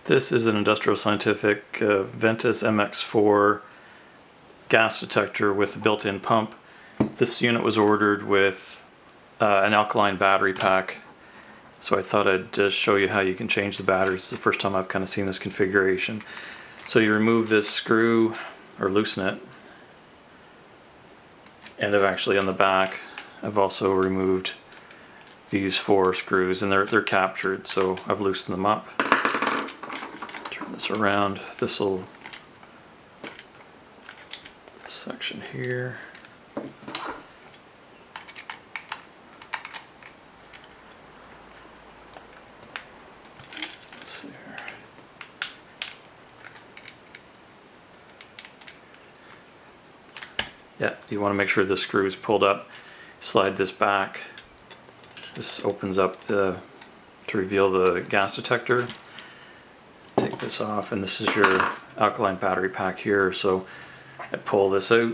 This is an Industrial Scientific Ventus MX4 gas detector with a built-in pump. This unit was ordered with an alkaline battery pack, so I thought I'd just show you how you can change the batteries. It's the first time I've kind of seen this configuration. So you remove this screw, or loosen it, and I've actually on the back I've also removed these 4 screws, and they're captured, so I've loosened them up. Turn this around. This section here. Let's see here. Yeah, you want to make sure the screw is pulled up. Slide this back. This opens up to reveal the gas detector. Take this off, and this is your alkaline battery pack here. So I pull this out.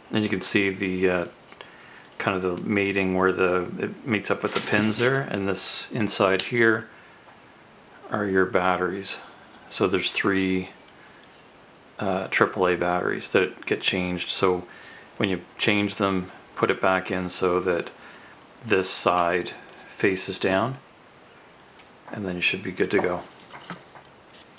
And you can see the kind of the mating where it meets up with the pins there, and this inside here are your batteries. So there's 3 AAA batteries that get changed. So when you change them, put it back in so that this side faces down, and then you should be good to go.